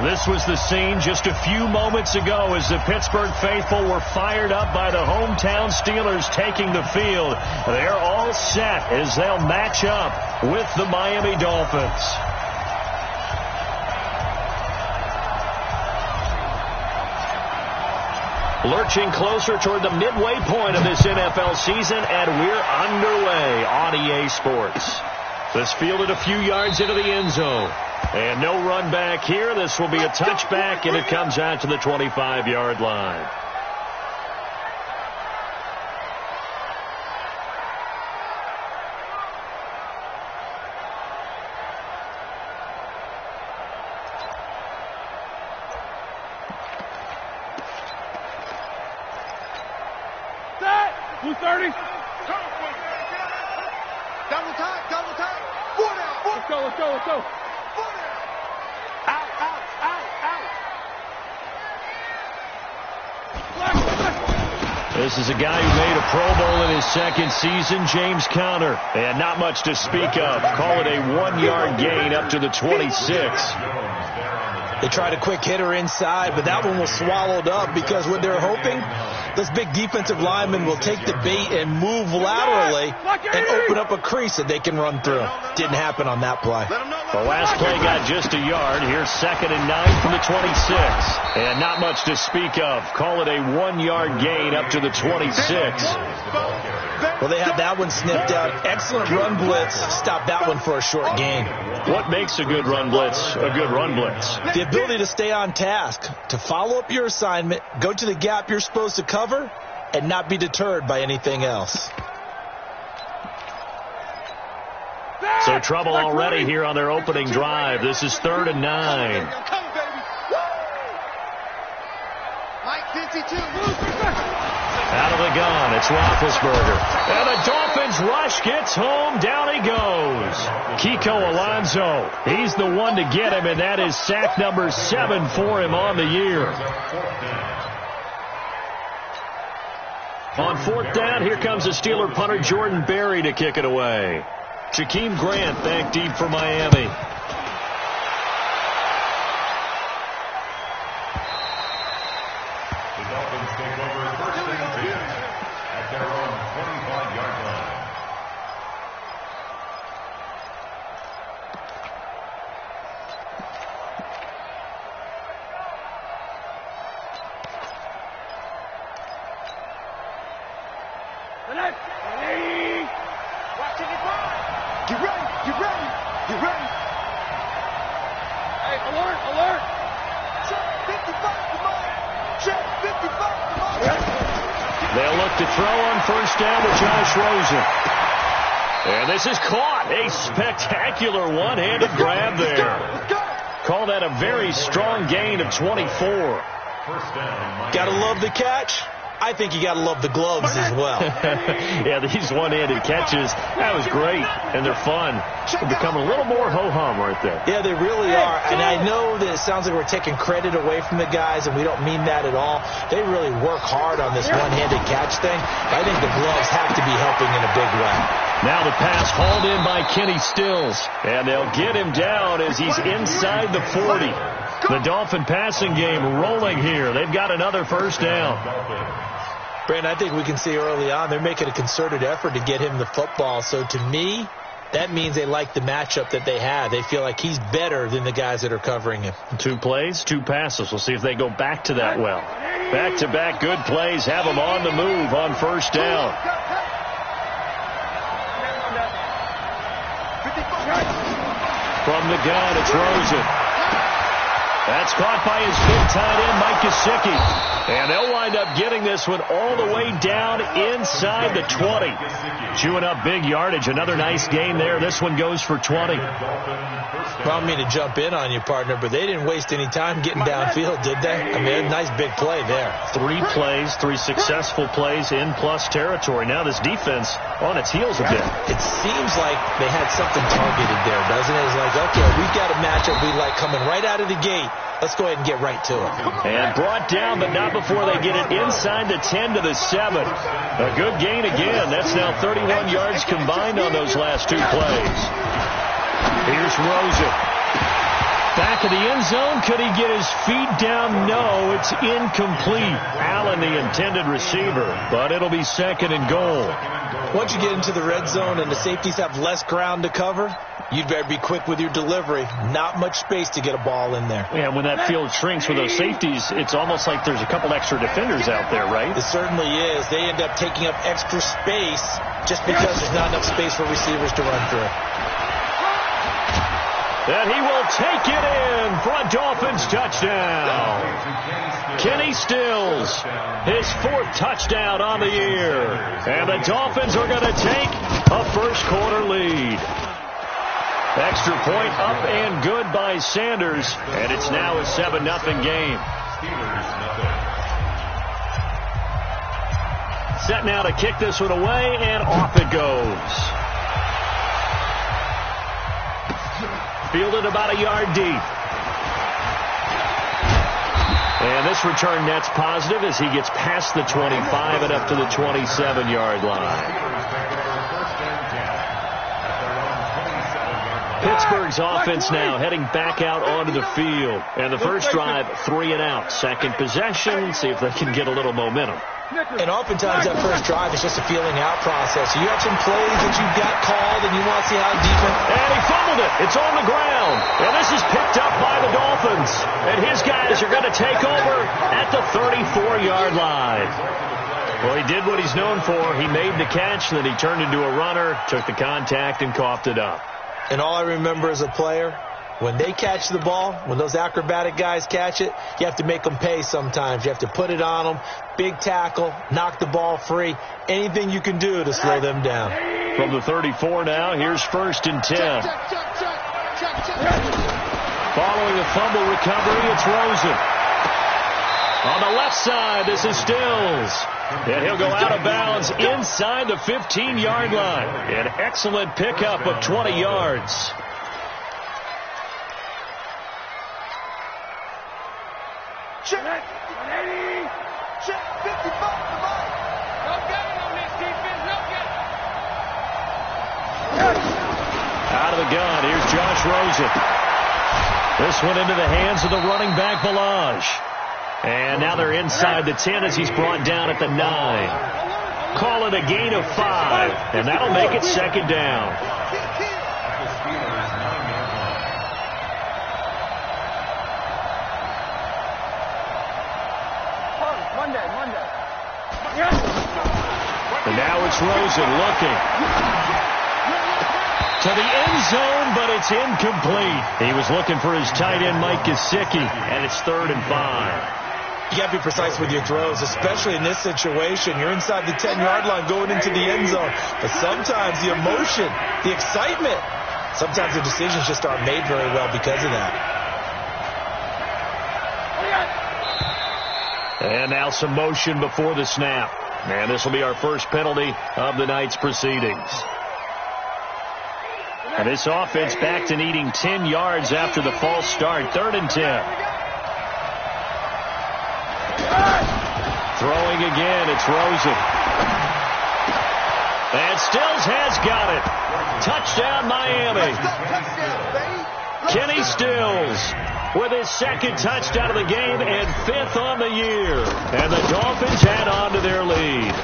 This was the scene just a few moments ago as the Pittsburgh faithful were fired up by the hometown Steelers taking the field. They're all set as they'll match up with the Miami Dolphins. Lurching closer toward the midway point of this NFL season, and we're underway on EA Sports. This fielded a few yards into the end zone. And no run back here. This will be a touchback, and it comes out to the 25-yard line. Set! 230. Double time. Let's go. This is a guy who made a Pro Bowl in his second season, James Conner. And not much to speak of. Call it a 1-yard gain up to the 26. They tried a quick hitter inside, but that one was swallowed up because what they're hoping, this big defensive lineman will take the bait and move laterally and open up a crease that they can run through. Didn't happen on that play. The last play got just a yard. Here's 2nd and 9 from the 26. And not much to speak of. Call it a 1-yard gain up to the 26. Well, they had that one snipped out. Excellent run blitz. Stop that one for a short gain. What makes a good run blitz a good run blitz? The ability to stay on task, to follow up your assignment, go to the gap you're supposed to cover, and not be deterred by anything else. So trouble already here on their opening drive. This is 3rd and 9. Out of the gun, it's Roethlisberger. And the Dolphins rush, gets home, down he goes. Kiko Alonso, he's the one to get him, and that is sack number 7 for him on the year. On 4th down, here comes the Steeler punter Jordan Berry to kick it away. Jakeem Grant back deep for Miami. They'll look to throw on 1st down to Josh Rosen. And this is caught. A spectacular one-handed grab there. Call that a very strong gain of 24. Gotta love the catch. I think you got to love the gloves as well. Yeah, these one-handed catches, that was great, and they're fun. They're becoming a little more ho-hum right there. Yeah, they really are, and I know that it sounds like we're taking credit away from the guys, and we don't mean that at all. They really work hard on this one-handed catch thing. I think the gloves have to be helping in a big way. Now the pass hauled in by Kenny Stills, and they'll get him down as he's inside the 40. The Dolphin passing game rolling here. They've got another 1st down. Brandon, I think we can see early on they're making a concerted effort to get him the football. So to me, that means they like the matchup that they have. They feel like he's better than the guys that are covering him. 2 plays, 2 passes. We'll see if they go back to that well. Back-to-back good plays have them on the move on 1st down. From the gun, it's Rosen. That's caught by his big tight end, Mike Gesicki. And they'll wind up getting this one all the way down inside the 20. Chewing up big yardage. Another nice gain there. This one goes for 20. I don't mean to jump in on you, partner, but they didn't waste any time getting downfield, did they? I mean, a nice big play there. 3 plays, 3 successful plays in plus territory. Now this defense on its heels a bit. It seems like they had something targeted there, doesn't it? It's like, okay, we've got a matchup we like coming right out of the gate. Let's go ahead and get right to it. And brought down, but not before they get it inside the 10 to the 7. A good gain again. That's now 31 yards combined on those last 2 plays. Here's Rosen. Back of the end zone. Could he get his feet down? No, it's incomplete. Allen, the intended receiver, but it'll be 2nd and goal. Once you get into the red zone and the safeties have less ground to cover, you'd better be quick with your delivery. Not much space to get a ball in there. Yeah, when that field shrinks with those safeties, it's almost like there's a couple extra defenders out there, right? It certainly is. They end up taking up extra space just because there's not enough space for receivers to run through. And he will take it in for a Dolphins touchdown. Kenny Stills, his 4th touchdown on the year. And the Dolphins are going to take a first-quarter lead. Extra point up and good by Sanders. And it's now a 7-0 game. Set now to kick this one away, and off it goes. Fielded about a yard deep. And this return net's positive as he gets past the 25 and up to the 27-yard line. Pittsburgh's offense now heading back out onto the field. And the first drive, 3 and out. Second possession, see if they can get a little momentum. And oftentimes that first drive is just a feeling out process. You have some plays that you've got called and you want to see how deep. And he fumbled it. It's on the ground. And this is picked up by the Dolphins. And his guys are going to take over at the 34-yard line. Well, he did what he's known for. He made the catch, then he turned into a runner, took the contact, and coughed it up. And all I remember as a player, when they catch the ball, when those acrobatic guys catch it, you have to make them pay sometimes. You have to put it on them, big tackle, knock the ball free, anything you can do to slow them down. From the 34 now, here's 1st and 10. Following a fumble recovery, it's Rosen. On the left side, this is Stills. And he'll go out of bounds inside the 15-yard line. An excellent pickup of 20 yards. Check 180. Check 55. No getting on this defense. No getting. Out of the gun. Here's Josh Rosen. This one into the hands of the running back, Ballage. And now they're inside the 10 as he's brought down at the 9. Call it a gain of 5. And that'll make it 2nd down. And now it's Rosen looking to the end zone, but it's incomplete. He was looking for his tight end, Mike Gesicki, and it's 3rd and 5. You got to be precise with your throws, especially in this situation. You're inside the 10-yard line going into the end zone. But sometimes the emotion, the excitement, sometimes the decisions just aren't made very well because of that. And now some motion before the snap. And this will be our first penalty of the night's proceedings. And this offense back to needing 10 yards after the false start. 3rd and 10. Throwing again, it's Rosen. And Stills has got it. Touchdown, Miami. Kenny Stills with his 2nd touchdown of the game and 5th on the year. And the Dolphins add on to their lead.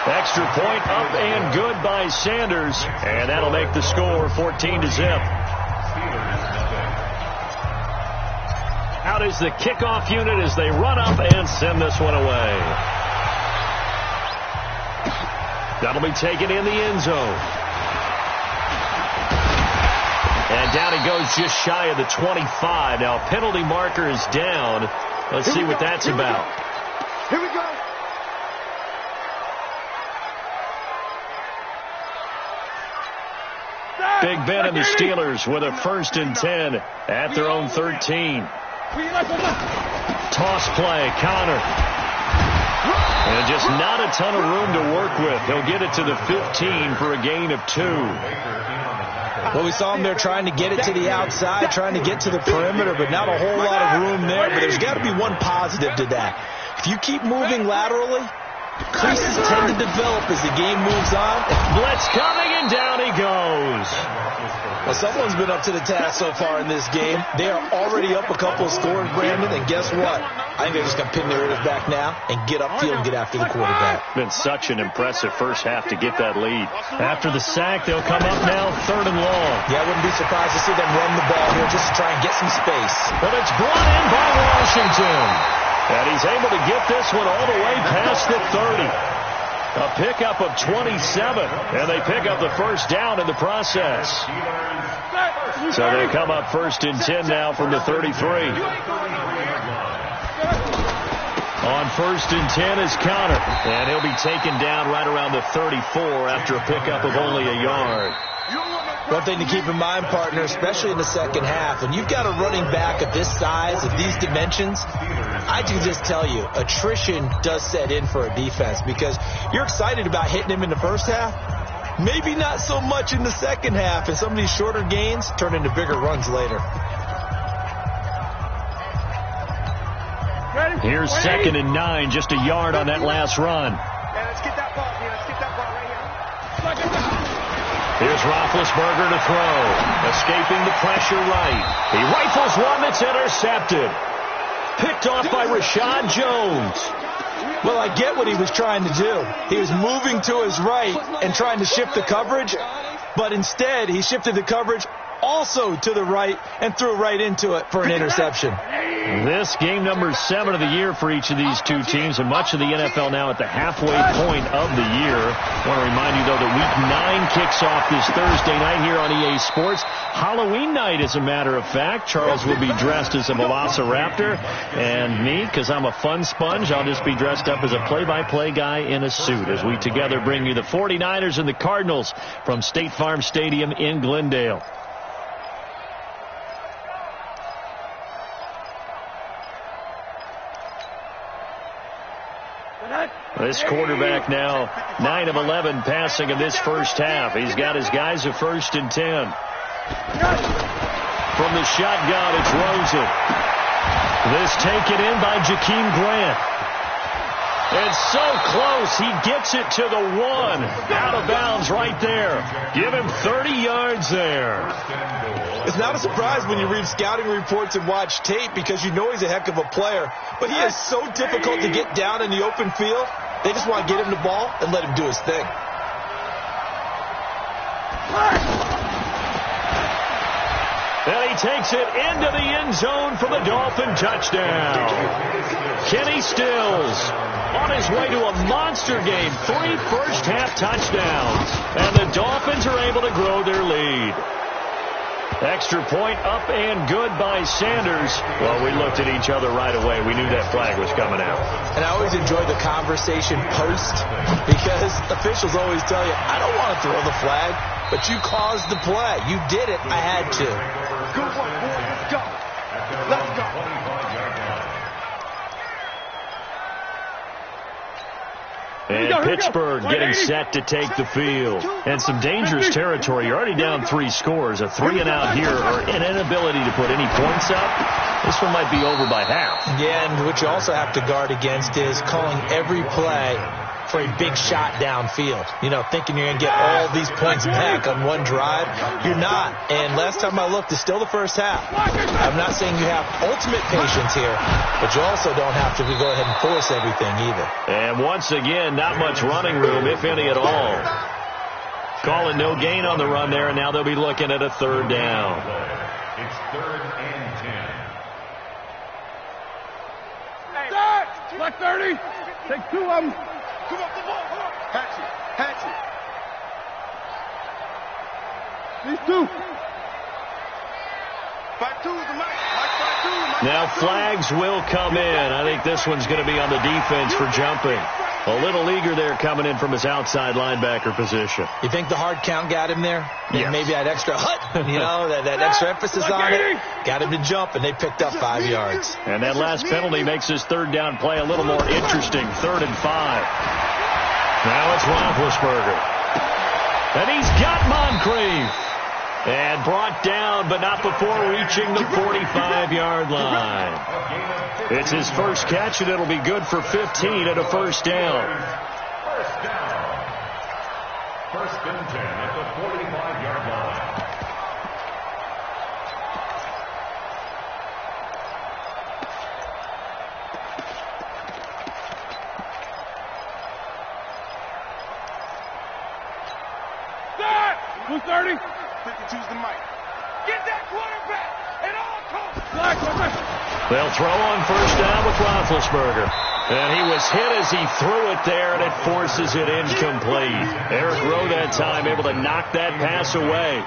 Extra point up and good by Sanders. And that'll make the score 14-0. Out is the kickoff unit as they run up and send this one away. That'll be taken in the end zone. And down he goes just shy of the 25. Now penalty marker is down. Let's see what that's about. Here we go. Big Ben and the Steelers with a 1st and 10 at their own 13. Toss play, Connor. And just not a ton of room to work with. He'll get it to the 15 for a gain of 2. Well, we saw him there trying to get it to the outside, trying to get to the perimeter, but not a whole lot of room there. But there's got to be one positive to that. If you keep moving laterally, Creases tend to develop as the game moves on. Blitz coming, and down he goes. Well, someone's been up to the task so far in this game. They are already up a couple of scores, Brandon, and guess what? I think they're just going to pin their ears back now and get upfield and get after the quarterback. Been such an impressive first half to get that lead. After the sack, they'll come up now 3rd and long. Yeah, I wouldn't be surprised to see them run the ball here just to try and get some space. But it's brought in by Washington. And he's able to get this one all the way past the 30. A pickup of 27, and they pick up the first down in the process. So they come up 1st and 10 now from the 33. On 1st and 10 is Conner, and he'll be taken down right around the 34 after a pickup of only a yard. One thing to keep in mind, partner, especially in the second half, when you've got a running back of this size, of these dimensions, I can just tell you, attrition does set in for a defense because you're excited about hitting him in the first half. Maybe not so much in the second half, and some of these shorter gains turn into bigger runs later. Here's 2nd and 9, just a yard on that last run. Let's get that ball here. Let's get that ball right here. Here's Roethlisberger to throw. Escaping the pressure right. He rifles one that's intercepted. Picked off by Rashad Jones. Well, I get what he was trying to do. He was moving to his right and trying to shift the coverage, but instead he shifted the coverage also to the right and threw right into it for an interception. This game number 7 of the year for each of these two teams, and much of the NFL now at the halfway point of the year. I want to remind you, though, that Week 9 kicks off this Thursday night here on EA Sports. Halloween night, as a matter of fact. Charles will be dressed as a Velociraptor, and me, because I'm a fun sponge, I'll just be dressed up as a play-by-play guy in a suit as we together bring you the 49ers and the Cardinals from State Farm Stadium in Glendale. This quarterback now 9 of 11 passing in this first half. He's got his guys at 1st and 10. From the shotgun, it's Rosen. This taken in by Jakeem Grant. It's so close. He gets it to the 1. Out of bounds right there. Give him 30 yards there. It's not a surprise when you read scouting reports and watch tape because you know he's a heck of a player. But he is so difficult to get down in the open field. They just want to get him the ball and let him do his thing. And he takes it into the end zone for the Dolphin touchdown. Kenny Stills on his way to a monster game. 3 first-half touchdowns. And the Dolphins are able to grow their lead. Extra point up and good by Sanders. Well, we looked at each other right away. We knew that flag was coming out. And I always enjoy the conversation post because officials always tell you, I don't want to throw the flag, but you caused the play. You did it. I had to. Good one, boy. Let's go. Let's go. And Pittsburgh getting set to take the field. And some dangerous territory. You're already down 3 scores. A 3-and-out here or an inability to put any points up. This one might be over by half. Yeah, and what you also have to guard against is calling every play for a big shot downfield. You know, thinking you're going to get all these points back on one drive. You're not. And last time I looked, it's still the first half. I'm not saying you have ultimate patience here, but you also don't have to go ahead and force everything either. And once again, not much running room, if any at all. Call it no gain on the run there, and now they'll be looking at a 3rd down. It's 3rd and 10. Start! Black 30. Take 2 of them. Come up the ball. Hatchet. Hatchet. These 2. 5-2 is the mic. Mike 5-2. Now flags will come in. I think this one's going to be on the defense for jumping. A little eager there coming in from his outside linebacker position. You think the hard count got him there? Yes. Maybe that extra hut, you know, that extra emphasis on it. Got him to jump, and they picked up 5 yards. And that last penalty makes his 3rd down play a little more interesting. 3rd and 5. Now it's Roethlisberger. And he's got Moncrief. And brought down, but not before reaching the 45-yard line. It's his first catch, and it'll be good for 15 and a first down. First down. First and 10 at the 45-yard line. Start! 230. 52's the mic. Get that quarterback at all costs. They'll throw on first down with Roethlisberger. And he was hit as he threw it there, and it forces it incomplete. Eric Rowe that time able to knock that pass away.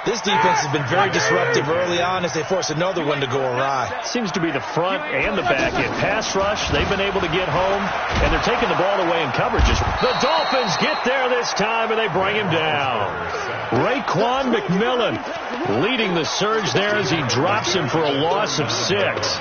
This defense has been very disruptive early on as they force another one to go awry. Seems to be the front and the back end. Pass rush, they've been able to get home, and they're taking the ball away in coverages. The Dolphins get there this time, and they bring him down. Raekwon McMillan leading the surge there as he drops him for a loss of 6.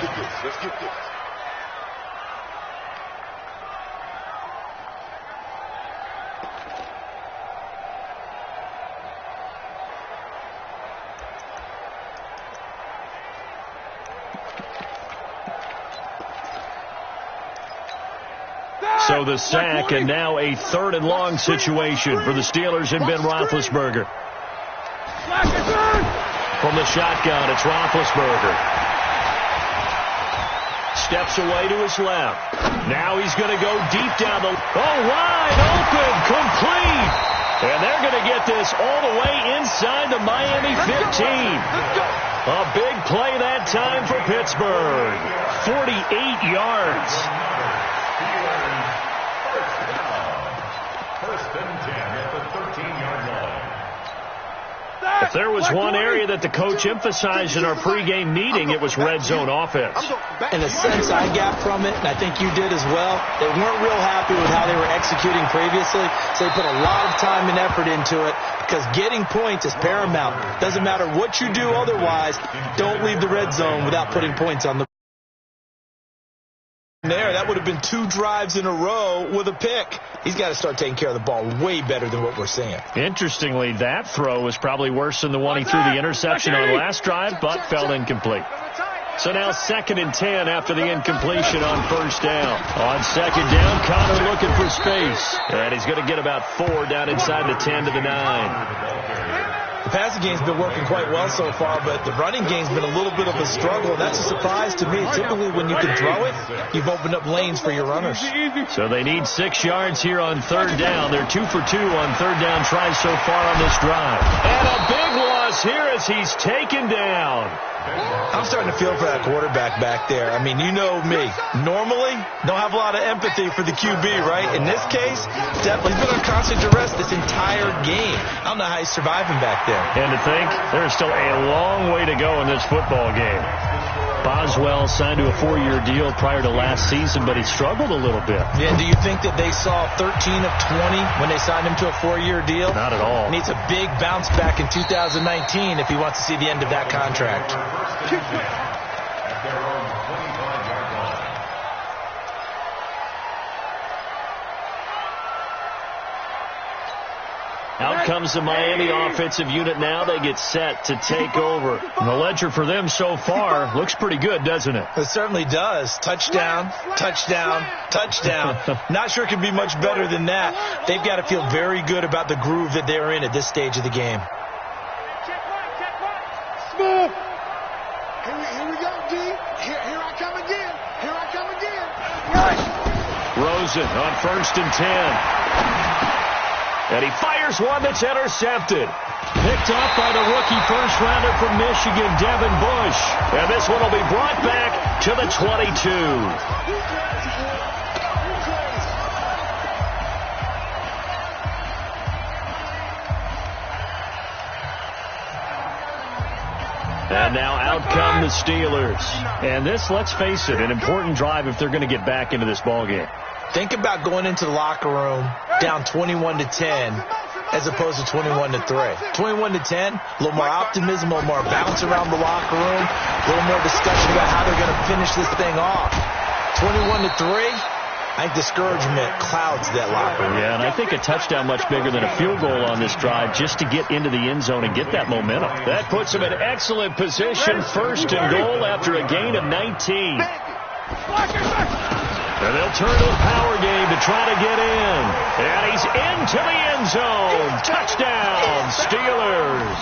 So the sack, and now a 3rd and long situation for the Steelers and Ben Roethlisberger. From the shotgun, it's Roethlisberger. Steps away to his left. Now he's going to go deep down the... Oh, wide open, complete. And they're going to get this all the way inside the Miami 15. A big play that time for Pittsburgh. 48 yards. First and 10 at the 13-yard line. If there was one area that the coach emphasized in our pregame meeting, it was red zone offense. In a sense, I got from it, and I think you did as well, they weren't real happy with how they were executing previously, so they put a lot of time and effort into it because getting points is paramount. Doesn't matter what you do otherwise, don't leave the red zone without putting points on the there. That would have been 2 drives in a row with a pick. He's got to start taking care of the ball way better than what we're seeing. Interestingly, that throw was probably worse than the one he threw the interception on last drive, but fell incomplete. So now 2nd and 10 after the incompletion on first down. On 2nd down, Connor looking for space. And he's going to get about 4 down inside the 10 to the 9. The passing game's been working quite well so far, but the running game's been a little bit of a struggle, and that's a surprise to me. Typically, when you can throw it, you've opened up lanes for your runners. So they need 6 yards here on 3rd down. They're 2 for 2 on 3rd down tries so far on this drive. And a big loss here as he's taken down. I'm starting to feel for that quarterback back there. I mean, you know me. Normally, don't have a lot of empathy for the QB, right? In this case, definitely been on constant duress this entire game. I don't know how he's surviving back there. And to think, there's still a long way to go in this football game. Boswell signed to a 4-year deal prior to last season, but he struggled a little bit. Yeah, do you think that they saw 13 of 20 when they signed him to a 4-year deal? Not at all. He needs a big bounce back in 2019 if he wants to see the end of that contract. At their own 25-yard line. Out comes the Miami offensive unit now. They get set to take over. And the ledger for them so far looks pretty good, doesn't it? It certainly does. Touchdown, touchdown, touchdown. Not sure it can be much better than that. They've got to feel very good about the groove that they're in at this stage of the game. Smooth. Here we go, D. Here I come again. Here I come again. Rosen on 1st and 10. And he fires one that's intercepted. Picked off by the rookie first-rounder from Michigan, Devin Bush. And this one will be brought back to the 22. And now out come the Steelers. And this, let's face it, an important drive if they're going to get back into this ballgame. Think about going into the locker room down 21-10 as opposed to 21-3. 21-10, a little more optimism, a little more bounce around the locker room, a little more discussion about how they're going to finish this thing off. 21-3, I think discouragement clouds that locker room. Yeah, and I think a touchdown much bigger than a field goal on this drive just to get into the end zone and get that momentum. That puts them in excellent position, first and goal after a gain of 19. And they'll turn to a power game to try to get in. And he's into the end zone. Touchdown, Steelers.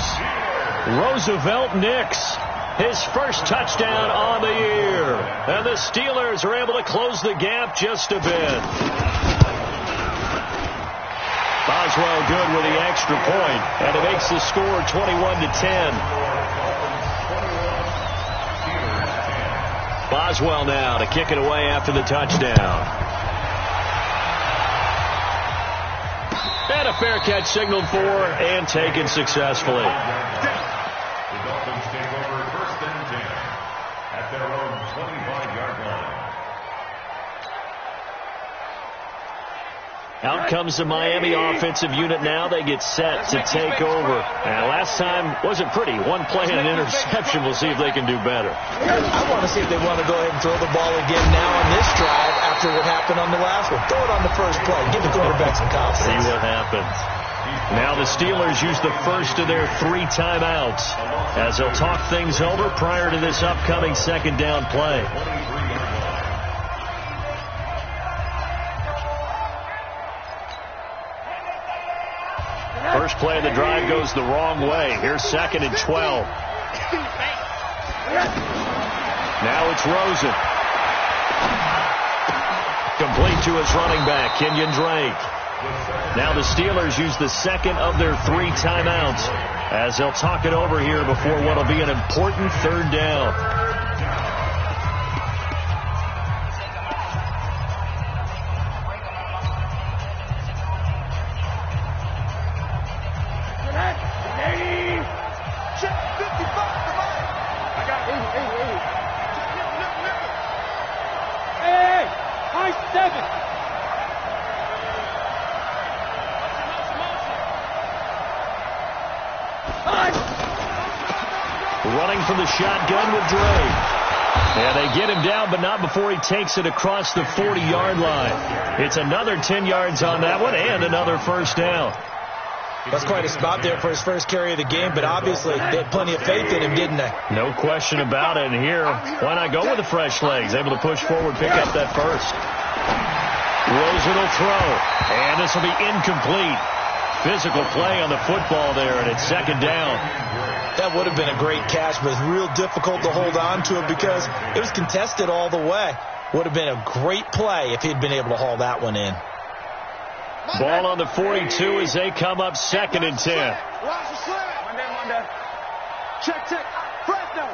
Roosevelt Nix, his first touchdown on the year. And the Steelers are able to close the gap just a bit. Boswell good with the extra point, and it makes the score 21-10. Boswell now to kick it away after the touchdown. And a fair catch signaled for and taken successfully. The Dolphins take over first and 10 at their own 25-yard line. Out comes the Miami offensive unit now. They get set to take over. And last time wasn't pretty. One play and an interception. We'll see if they can do better. I want to see if they want to go ahead and throw the ball again now on this drive after what happened on the last one. Throw it on the first play. Give the quarterback some confidence. See what happens. Now the Steelers use the first of their 3 timeouts as they'll talk things over prior to this upcoming second down play. First play of the drive goes the wrong way. Here's second and 12. Now it's Rosen. Complete to his running back, Kenyon Drake. Now the Steelers use the second of their 3 timeouts as they'll talk it over here before what will be an important third down. Running from the shotgun with Drake. And they get him down, but not before he takes it across the 40-yard line. It's another 10 yards on that one and another first down. That's quite a spot there for his first carry of the game, but obviously they had plenty of faith in him, didn't they? No question about it. And here, why not go with the fresh legs? Able to push forward, pick up that first. Rosen will throw, and this will be incomplete. Physical play on the football there, and it's second down. That would have been a great catch, but it's real difficult to hold on to it because it was contested all the way. Would have been a great play if he'd been able to haul that one in. Ball on the 42 as they come up second and 10. Monday. Check. Fresno.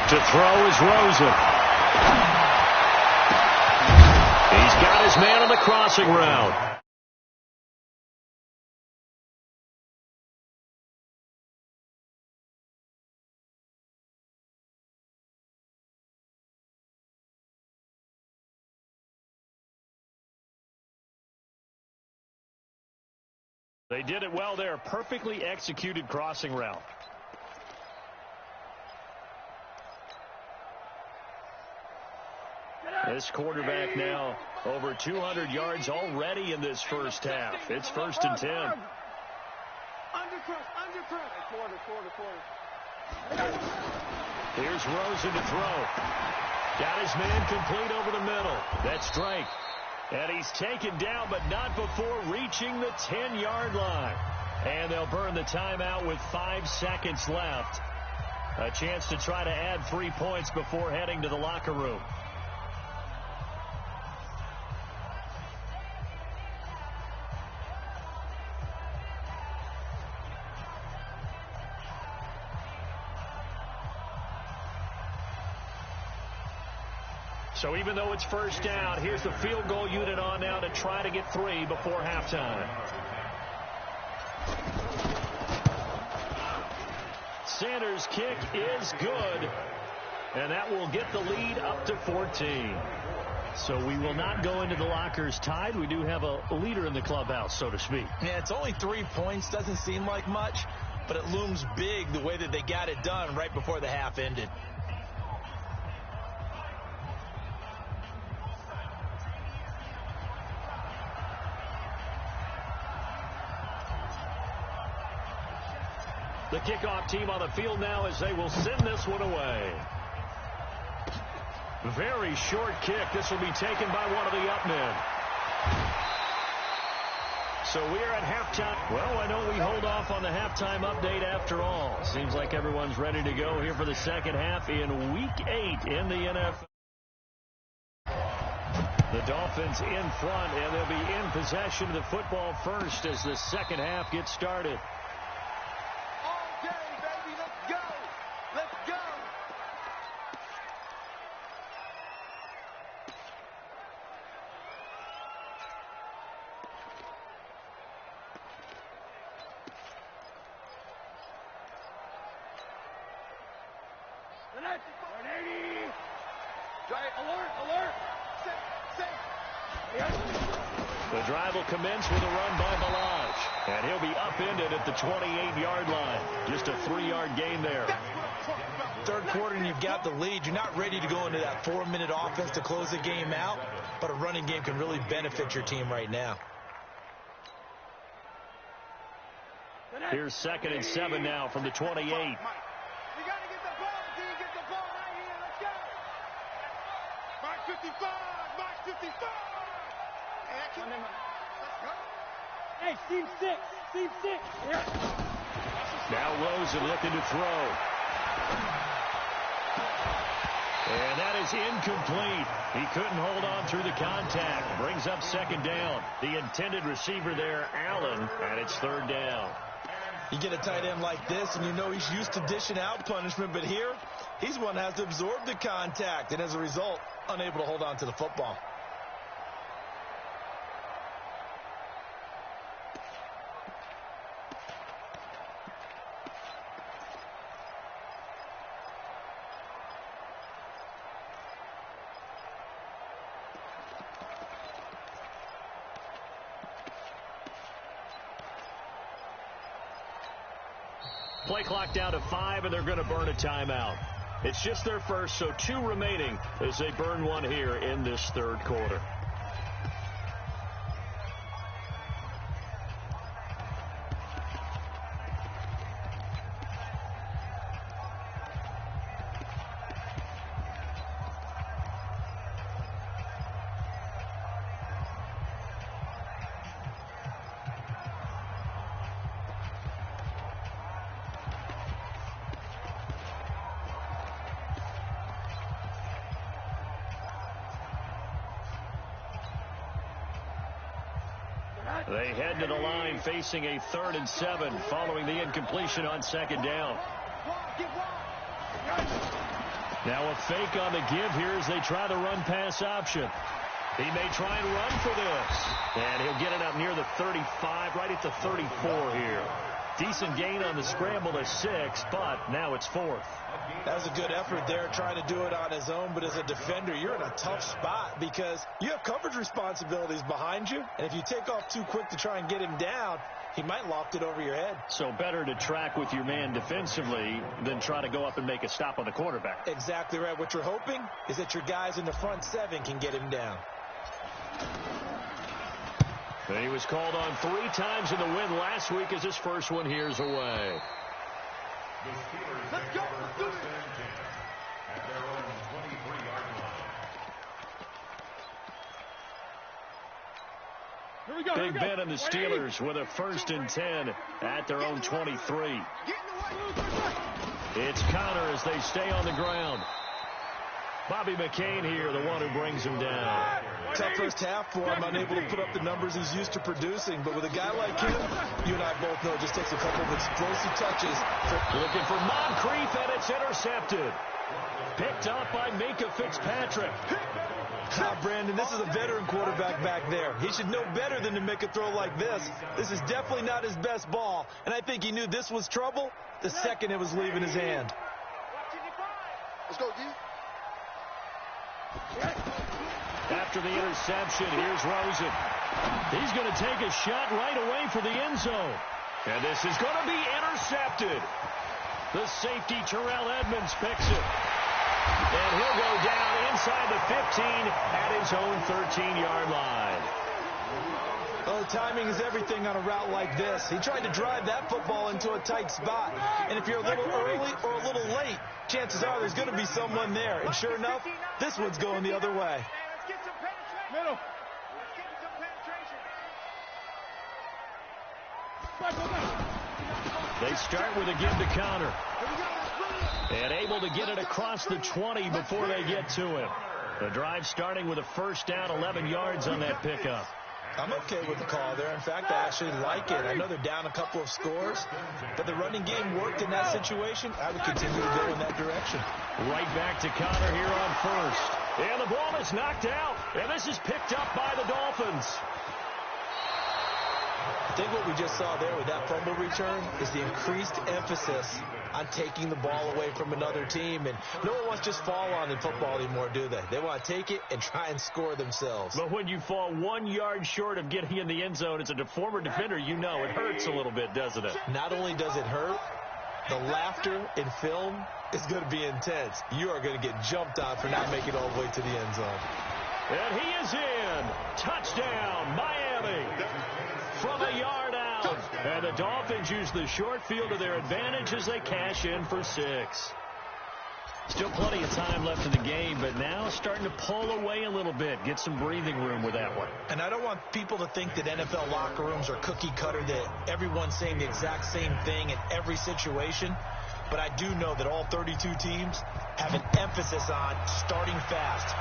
To throw is Rosen. He's got his man on the crossing route. They did it well there. Perfectly executed crossing route. This quarterback now over 200 yards already in this first half. It's first and 10. Undercross. Here's Rosen to throw. Got his man complete over the middle. That's Drake. And he's taken down, but not before reaching the 10-yard line. And they'll burn the timeout with 5 seconds left. A chance to try to add 3 points before heading to the locker room. So even though it's first down, here's the field goal unit on now to try to get 3 before halftime. Sanders' kick is good, and that will get the lead up to 14. So we will not go into the lockers tied. We do have a leader in the clubhouse, so to speak. Yeah, it's only 3 points. Doesn't seem like much, but it looms big the way that they got it done right before the half ended. The kickoff team on the field now as they will send this one away. Very short kick. This will be taken by one of the up men. So we're at halftime. Well, I know we hold off on the halftime update after all. Seems like everyone's ready to go here for the second half in Week 8 in the NFL. The Dolphins in front, and they'll be in possession of the football first as the second half gets started. All day, baby. Let's go. Let's go. The next 180. Alert, alert. The drive will commence with a run by Balaj, and he'll be upended at the 28-yard line. Just a 3-yard gain there. Third quarter, and you've got the lead. You're not ready to go into that 4-minute offense to close the game out, but a running game can really benefit your team right now. Here's 2nd and 7 now from the 28. We got to get the ball, D. Get the ball right here. Let's go. Mark 55. Mark 55. Let's go. Hey, Team 6. Team 6. Yeah. Now Rosen looking to throw. And that is incomplete. He couldn't hold on through the contact. Brings up 2nd down. The intended receiver there, Allen, and it's 3rd down. You get a tight end like this, and you know he's used to dishing out punishment, but here, he's one that has to absorb the contact, and as a result, unable to hold on to the football. Play clock down to 5, and they're going to burn a timeout. It's just their first, so 2 remaining as they burn one here in this 3rd quarter. They head to the line facing a 3rd and 7 following the incompletion on 2nd down. Now a fake on the give here as they try the run-pass option. He may try and run for this. And he'll get it up near the 35, right at the 34 here. Decent gain on the scramble to 6, but now it's 4th. That was a good effort there, trying to do it on his own, but as a defender, you're in a tough spot because you have coverage responsibilities behind you, and if you take off too quick to try and get him down, he might loft it over your head. So better to track with your man defensively than try to go up and make a stop on the quarterback. Exactly right. What you're hoping is that your guys in the front 7 can get him down. And he was called on 3 times in the win last week as his first one here's away. The Steelers Let's go. Let's do it. at their own 23-yard line. Here we go. Big Ben and the Steelers with a 1st and 10 at their own 23. Get in the way. It's Connor as they stay on the ground. Bobby McCain here, the one who brings him down. Tough first half for him, unable to put up the numbers he's used to producing. But with a guy like him, you and I both know it just takes a couple of explosive touches. Looking for Moncrief, and it's intercepted. Picked up by Minkah Fitzpatrick. Brandon, this is a veteran quarterback back there. He should know better than to make a throw like this. This is definitely not his best ball, and I think he knew this was trouble the second it was leaving his hand. Let's go, D. After the interception, here's Rosen. He's going to take a shot right away for the end zone. And this is going to be intercepted. The safety, Terrell Edmonds, picks it. And he'll go down inside the 15 at his own 13-yard line. Well, timing is everything on a route like this. He tried to drive that football into a tight spot. And if you're a little early or a little late, chances are there's going to be someone there. And sure enough, this one's going the other way. Let's get some penetration. Middle. Let's get some penetration. They start with a give to counter. And able to get it across the 20 before they get to him. The drive starting with a first down, 11 yards on that pickup. I'm okay with the call there. In fact, I actually like it. I know they're down a couple of scores, but the running game worked in that situation. I would continue to go in that direction. Right back to Connor here on first. And the ball is knocked out. And this is picked up by the Dolphins. I think what we just saw there with that fumble return is the increased emphasis on taking the ball away from another team. And no one wants to just fall on in football anymore, do they? They want to take it and try and score themselves. But when you fall 1 yard short of getting in the end zone as a former defender, you know it hurts a little bit, doesn't it? Not only does it hurt, the laughter in film is going to be intense. You are going to get jumped on for not making it all the way to the end zone. And he is in. Touchdown, Miami. From a yard out. And the Dolphins use the short field to their advantage as they cash in for 6. Still plenty of time left in the game, but now starting to pull away a little bit. Get some breathing room with that one. And I don't want people to think that NFL locker rooms are cookie cutter, that everyone's saying the exact same thing in every situation. But I do know that all 32 teams have an emphasis on starting fast.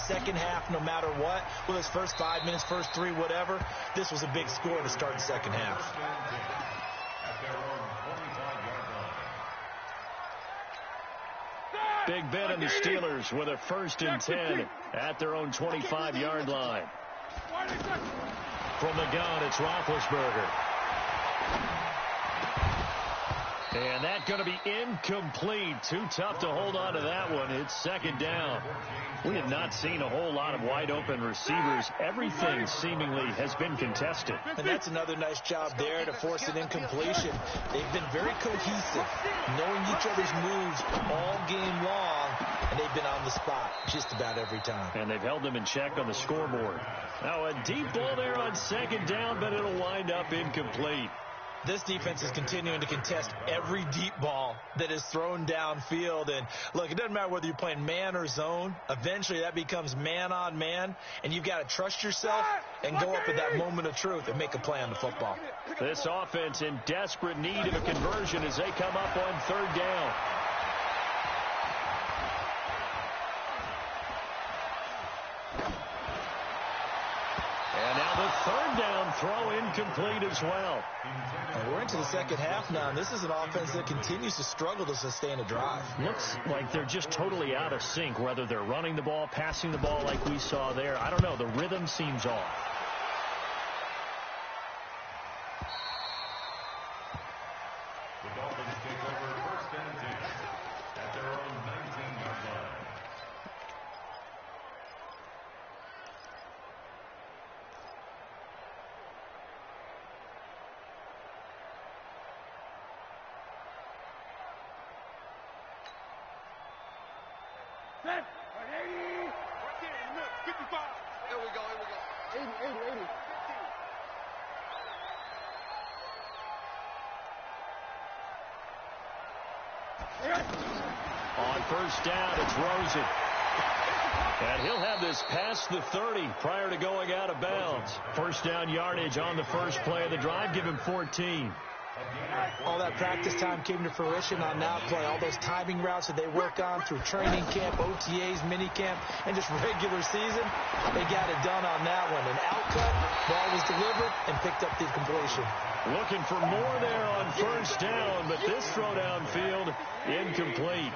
Second half, no matter what. Well, it's first 5 minutes, first 3, whatever. This was a big score to start the second half. Big Ben and the Steelers with a 1st and 10 at their own 25-yard line. From the gun, it's Roethlisberger. And that's going to be incomplete. Too tough to hold on to that one. It's 2nd down. We have not seen a whole lot of wide-open receivers. Everything seemingly has been contested. And that's another nice job there to force an incompletion. They've been very cohesive, knowing each other's moves all game long, and they've been on the spot just about every time. And they've held them in check on the scoreboard. Now a deep ball there on 2nd down, but it'll wind up incomplete. This defense is continuing to contest every deep ball that is thrown downfield. And, look, it doesn't matter whether you're playing man or zone. Eventually, that becomes man on man, and you've got to trust yourself and go up at that moment of truth and make a play on the football. This offense in desperate need of a conversion as they come up on 3rd down. And now the 3rd down throw incomplete as well. And we're into the second half now, and this is an offense that continues to struggle to sustain a drive. Looks like they're just totally out of sync, whether they're running the ball, passing the ball like we saw there. I don't know. The rhythm seems off. The Dolphins take over 1st and 10 at their own 19-yard line. Right there in the middle. 55. Here we go. 80. On 1st down, it's Rosen. And he'll have this past the 30 prior to going out of bounds. 1st down yardage on the first play of the drive. Give him 14. All that practice time came to fruition on that play. All those timing routes that they work on through training camp, OTAs, minicamp, and just regular season, they got it done on that one. An outcut, ball was delivered, and picked up the completion. Looking for more there on 1st down, but this throw downfield, incomplete.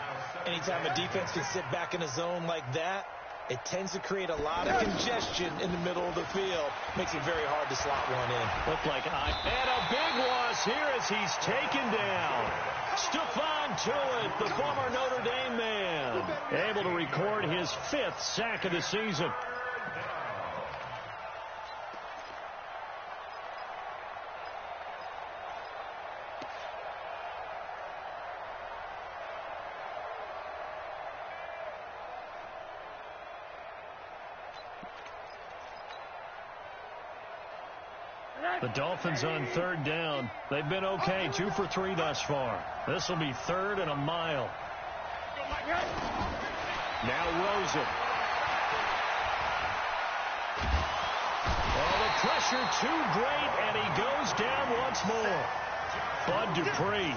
Anytime a defense can sit back in a zone like that, it tends to create a lot of congestion in the middle of the field. Makes it very hard to slot one in. Looked like and a big loss here as he's taken down. Stephon Tuitt, the former Notre Dame man, able to record his 5th sack of the season. The Dolphins on third down. They've been okay, 2 for 3 thus far. This will be 3rd and a mile. Now Rosen. Oh, the pressure too great, and he goes down once more. Bud Dupree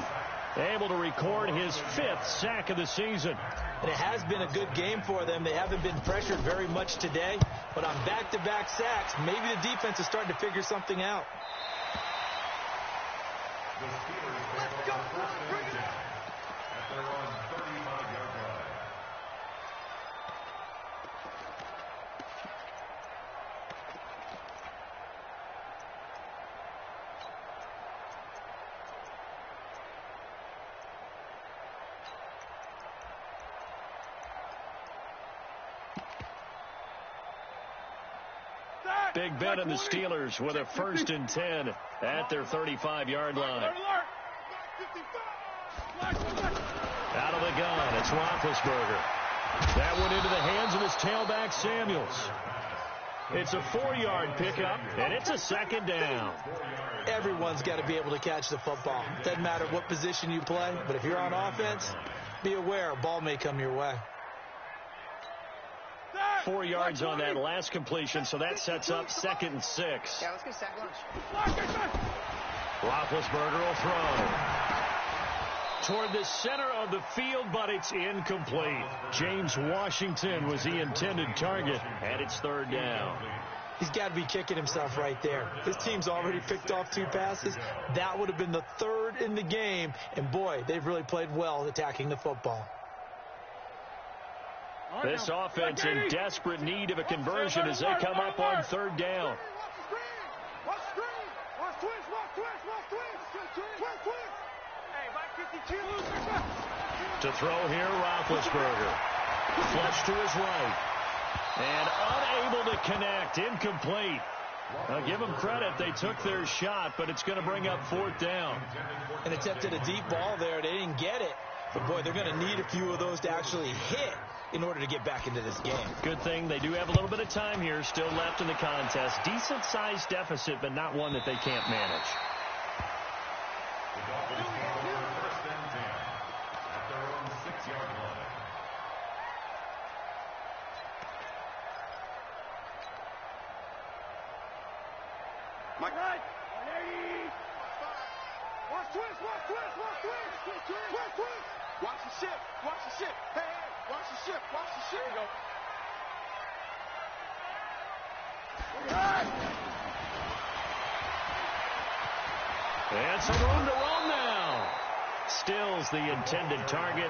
able to record his 5th sack of the season. And it has been a good game for them. They haven't been pressured very much today, but on back-to-back sacks, maybe the defense is starting to figure something out. The Steelers take over first and 10 at their own 35-yard line. Big Ben and the Steelers with a 1st and 10 at their 35-yard line. Out of the gun, it's Roethlisberger. That went into the hands of his tailback, Samuels. It's a 4-yard pickup, and it's a 2nd down. Everyone's got to be able to catch the football. Doesn't matter what position you play, but if you're on offense, be aware a ball may come your way. 4 yards on that last completion, so that sets up 2nd and 6. Yeah, let's get sack lunch. Roethlisberger will throw. Toward the center of the field, but it's incomplete. James Washington was the intended target, and it's 3rd down. He's got to be kicking himself right there. His team's already picked off 2 passes. That would have been the 3rd in the game, and boy, they've really played well attacking the football. This offense in desperate need of a conversion as they come up on 3rd down. Watch screen. Watch twist. Watch twist. Watch twist. Twist, twist. Hey, back 52. To throw here, Roethlisberger. Flush to his right. And unable to connect. Incomplete. I'll give them credit. They took their shot, but it's going to bring up 4th down. An attempt at a deep ball there. They didn't get it. But, boy, they're going to need a few of those to actually hit in order to get back into this game. Good thing they do have a little bit of time here still left in the contest. Decent-sized deficit, but not one that they can't manage. The Dolphins take over first and 10 at their own 6-yard line. Mike. Right. 180. Watch twist. Watch twist. Watch twist. Twist, twist, twist. Watch the shift. Watch the shift. Hey, hey. Watch the shift. Watch the shift. There you go. And some room to run now. Stills the intended target.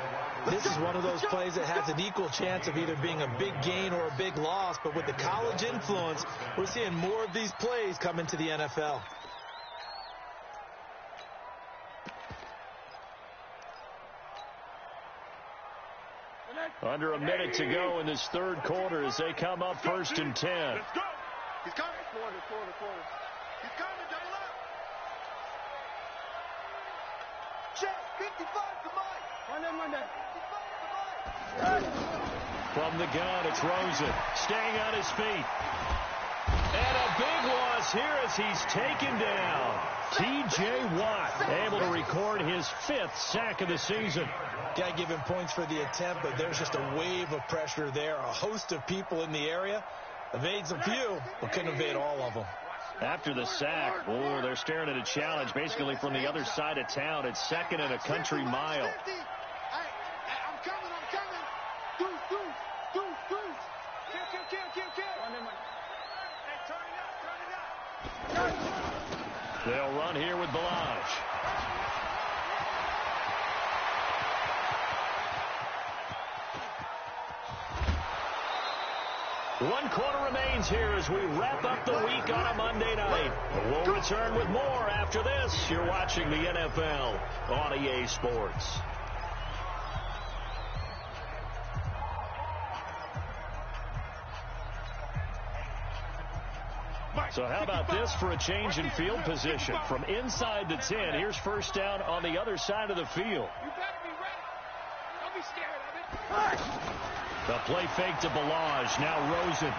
This is one of those plays that has an equal chance of either being a big gain or a big loss. But with the college influence, we're seeing more of these plays come into the NFL. Under a minute to go in this 3rd quarter as they come up 1st and 10. Let's go. He's coming. Corner. He's coming. Double up. Check. 55 to Mike. Monday. 55 to Mike. From the gun, it's Rosen. Staying on his feet. And a big loss here as he's taken down. T.J. Watt able to record his 5th sack of the season. Got to give him points for the attempt, but there's just a wave of pressure there. A host of people in the area. Evades a few, but couldn't evade all of them. After the sack, oh, they're staring at a challenge basically from the other side of town. It's 2nd and a country mile. Hey, I'm coming. Deuce. Kill. Hey, turn it up. They'll run here with Balaj. One quarter remains here as we wrap up the week on a Monday night. We'll return with more after this. You're watching the NFL on EA Sports. So how about this for a change in field position? From inside the 10, here's 1st down on the other side of the field. You better be ready. Don't be scared of it. The play fake to Balaj. Now Rosen.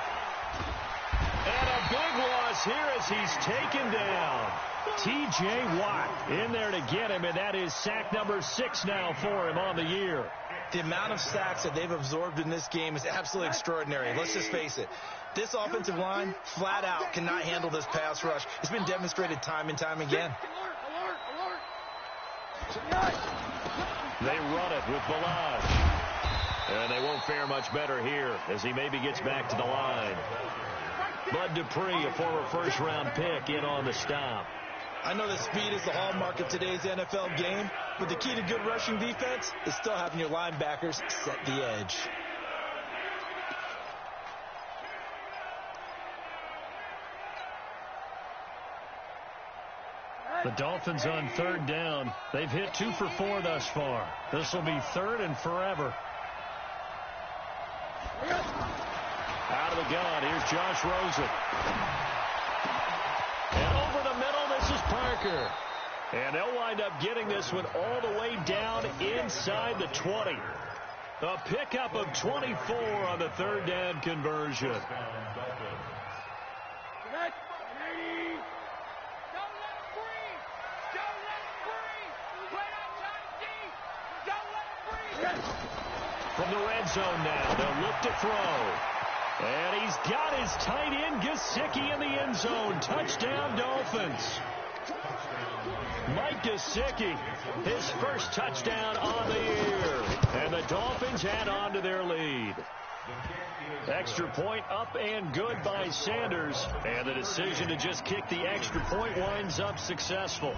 And a big loss here as he's taken down. T.J. Watt in there to get him, and that is sack number 6 now for him on the year. The amount of sacks that they've absorbed in this game is absolutely extraordinary. Let's just face it. This offensive line, flat out, cannot handle this pass rush. It's been demonstrated time and time again. They run it with Ballage. And they won't fare much better here as he maybe gets back to the line. Bud Dupree, a former first-round pick, in on the stop. I know that speed is the hallmark of today's NFL game, but the key to good rushing defense is still having your linebackers set the edge. The Dolphins on 3rd down. They've hit 2 for 4 thus far. This will be 3rd and forever. Out of the gun, here's Josh Rosen. And over the middle, this is Parker. And they'll wind up getting this one all the way down inside the 20. A pickup of 24 on the 3rd down conversion. From the red zone now, they'll look to throw. And he's got his tight end, Gesicki, in the end zone. Touchdown, Dolphins. Mike Gesicki, his first touchdown on the year. And the Dolphins add on to their lead. Extra point up and good by Sanders. And the decision to just kick the extra point winds up successful.